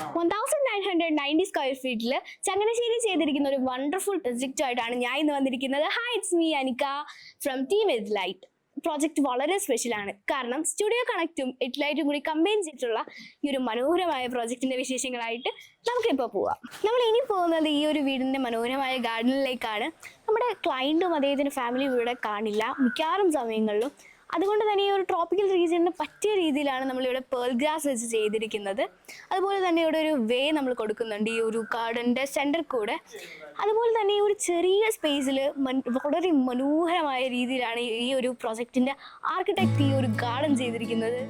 1990 square ഫീറ്റിൽ ചങ്ങനാശ്ശേരി ചെയ്തിരിക്കുന്ന ഒരു വണ്ടർഫുൾ പ്രൊജക്റ്റ് ആയിട്ടാണ് ഞാൻ ഇന്ന് വന്നിരിക്കുന്നത്. Hi, it's me Anika from team Ed light. Project വളരെ സ്പെഷ്യലാണ്, കാരണം സ്റ്റുഡിയോ കണക്റ്റും എഡ് ലൈറ്റും കൂടി കമ്പൈൻ ചെയ്തിട്ടുള്ള ഈ ഒരു മനോഹരമായ പ്രോജക്റ്റിന്റെ വിശേഷങ്ങളായിട്ട് നമുക്കിപ്പോൾ പോവാം. നമ്മൾ ഇനി പോകുന്നത് ഈ ഒരു വീടിന്റെ മനോഹരമായ ഗാർഡനിലേക്കാണ്. നമ്മുടെ ക്ലയന്റും അദ്ദേഹത്തിന്റെ ഫാമിലിയും ഇവിടെ കാണില്ല മിക്കവാറും സമയങ്ങളിലും. അതുകൊണ്ട് തന്നെ ഈ ഒരു ട്രോപ്പിക്കൽ റീജിയന് പറ്റിയ രീതിയിലാണ് നമ്മളിവിടെ പേൾ ഗ്രാസ് വെച്ച് ചെയ്തിരിക്കുന്നത്. അതുപോലെ തന്നെ ഇവിടെ ഒരു വേ നമ്മൾ കൊടുക്കുന്നുണ്ട് ഈ ഒരു ഗാർഡൻ്റെ സെൻറ്റർ കൂടെ. അതുപോലെ തന്നെ ഈ ഒരു ചെറിയ സ്പേസിൽ വളരെ മനോഹരമായ രീതിയിലാണ് ഈ ഒരു പ്രൊജക്റ്റിൻ്റെ ആർക്കിടെക്ട് ഈ ഒരു ഗാർഡൻ ചെയ്തിരിക്കുന്നത്.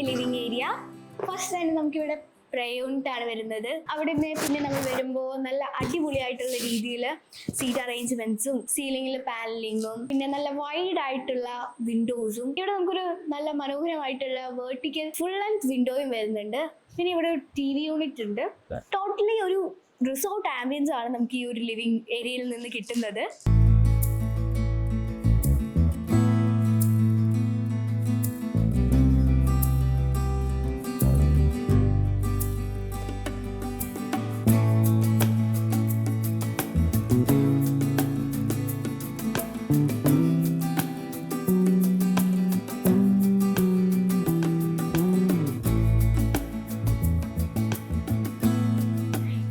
Living area. ഫസ്റ്റ് തന്നെ നമുക്കിവിടെ പ്രേ യൂണിറ്റാണ് വരുന്നത്. അവിടെ നിന്ന് പിന്നെ നമ്മൾ വരുമ്പോൾ നല്ല അടിപൊളിയായിട്ടുള്ള രീതിയിൽ സീറ്റ് അറേഞ്ച്മെന്റ്സും സീലിംഗിൽ പാനലിങ്ങും പിന്നെ നല്ല വൈഡ് ആയിട്ടുള്ള വിൻഡോസും. ഇവിടെ നമുക്കൊരു നല്ല മനോഹരമായിട്ടുള്ള വെർട്ടിക്കൽ ഫുൾ ലെങ്ത് വിൻഡോയും വരുന്നുണ്ട്. പിന്നെ ഇവിടെ ഒരു TV യൂണിറ്റ് ഉണ്ട്. ടോട്ടലി ഒരു റിസോർട്ട് ആംബിയൻസ് ആണ് നമുക്ക് ഈ ഒരു ലിവിംഗ് ഏരിയയിൽ നിന്ന് കിട്ടുന്നത്.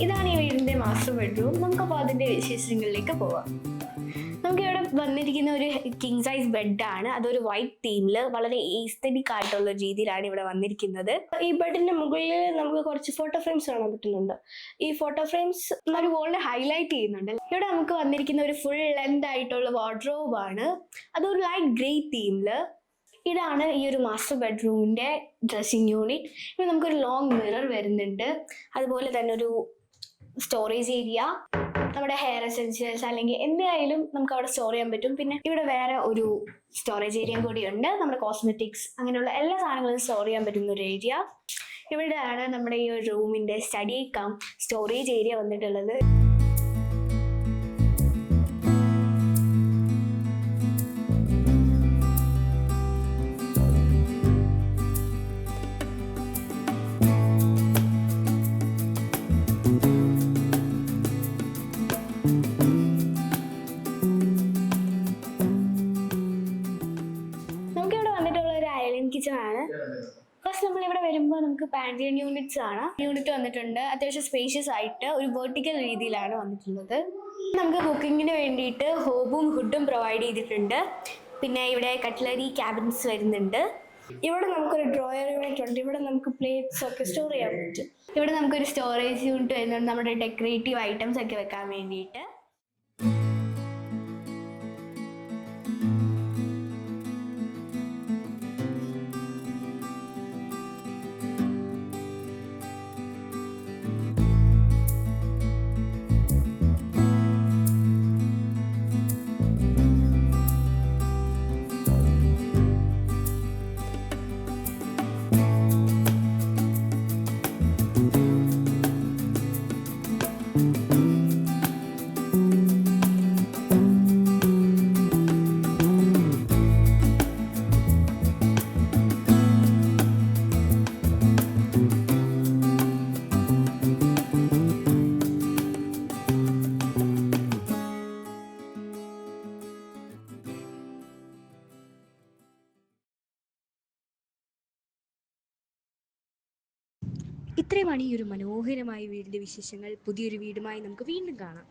ഇതാണ് ഈ വീടിന്റെ മാസ്റ്റർ ബെഡ്റൂം. നമുക്കപ്പോൾ അതിന്റെ വിശേഷങ്ങളിലേക്ക് പോവാം. നമുക്കിവിടെ വന്നിരിക്കുന്ന ഒരു കിങ് സൈസ് ബെഡാണ്. അതൊരു വൈറ്റ് തീമിൽ വളരെ എസ്തെറ്റിക് ആയിട്ടുള്ള രീതിയിലാണ് ഇവിടെ വന്നിരിക്കുന്നത്. ഈ ബെഡിന്റെ മുകളിൽ നമുക്ക് കുറച്ച് ഫോട്ടോ ഫ്രെയിംസ് കാണാൻ പറ്റുന്നുണ്ട്. ഈ ഫോട്ടോ ഫ്രെയിംസ് ഒരു വോളിനെ ഹൈലൈറ്റ് ചെയ്യുന്നുണ്ട്. ഇവിടെ നമുക്ക് വന്നിരിക്കുന്ന ഒരു ഫുൾ ലെങ്ത് ആയിട്ടുള്ള വാർഡ്രോബ് ആണ്. അതൊരു ലൈറ്റ് ഗ്രേ തീമില്. ഇതാണ് ഈ ഒരു മാസ്റ്റർ ബെഡ്റൂമിന്റെ ഡ്രസ്സിംഗ് യൂണിറ്റ്. ഇവിടെ നമുക്കൊരു ലോങ് മിറർ വരുന്നുണ്ട്. അതുപോലെ തന്നെ ഒരു സ്റ്റോറേജ് ഏരിയ, നമ്മുടെ ഹെയർ എസെൻഷ്യൽസ് അല്ലെങ്കിൽ എന്തായാലും നമുക്ക് അവിടെ സ്റ്റോർ ചെയ്യാൻ പറ്റും. പിന്നെ ഇവിടെ വേറെ ഒരു സ്റ്റോറേജ് ഏരിയയും കൂടിയുണ്ട്. നമ്മുടെ കോസ്മെറ്റിക്സ് അങ്ങനെയുള്ള എല്ലാ സാധനങ്ങളും സ്റ്റോർ ചെയ്യാൻ പറ്റുന്ന ഒരു ഏരിയ. ഇവിടെയാണ് നമ്മുടെ ഈ ഒരു റൂമിന്റെ സ്റ്റഡി കം സ്റ്റോറേജ് ഏരിയ വന്നിട്ടുള്ളത്. കിച്ചൺ ആണ്. ഫസ്റ്റ് നമ്മൾ ഇവിടെ വരുമ്പോൾ നമുക്ക് പാൻട്രിയൻ യൂണിറ്റ്സ് ആണ്. യൂണിറ്റ് വന്നിട്ടുണ്ട്. അത്യാവശ്യം സ്പേഷ്യസ് ആയിട്ട് ഒരു വെർട്ടിക്കൽ രീതിയിലാണ് വന്നിട്ടുള്ളത്. നമുക്ക് കുക്കിങ്ങിന് വേണ്ടിയിട്ട് ഹോബും ഹുഡും പ്രൊവൈഡ് ചെയ്തിട്ടുണ്ട്. പിന്നെ ഇവിടെ കട്ട്ലറി ക്യാബിൻസ് വരുന്നുണ്ട്. ഇവിടെ നമുക്കൊരു ഡ്രോയർ യൂണിറ്റ് ഉണ്ട്. ഇവിടെ നമുക്ക് പ്ലേറ്റ്സ് ഒക്കെ സ്റ്റോർ ചെയ്യാൻ പറ്റും. ഇവിടെ നമുക്കൊരു സ്റ്റോറേജ് യൂണിറ്റ് വരുന്നുണ്ട്, നമ്മുടെ ഡെക്കറേറ്റീവ് ഐറ്റംസ് ഒക്കെ വെക്കാൻ വേണ്ടിയിട്ട്. ഇത്രയുമാണ് ഈ ഒരു മനോഹരമായ വീടിൻ്റെ വിശേഷങ്ങൾ. പുതിയൊരു വീടുമായി നമുക്ക് വീണ്ടും കാണാം.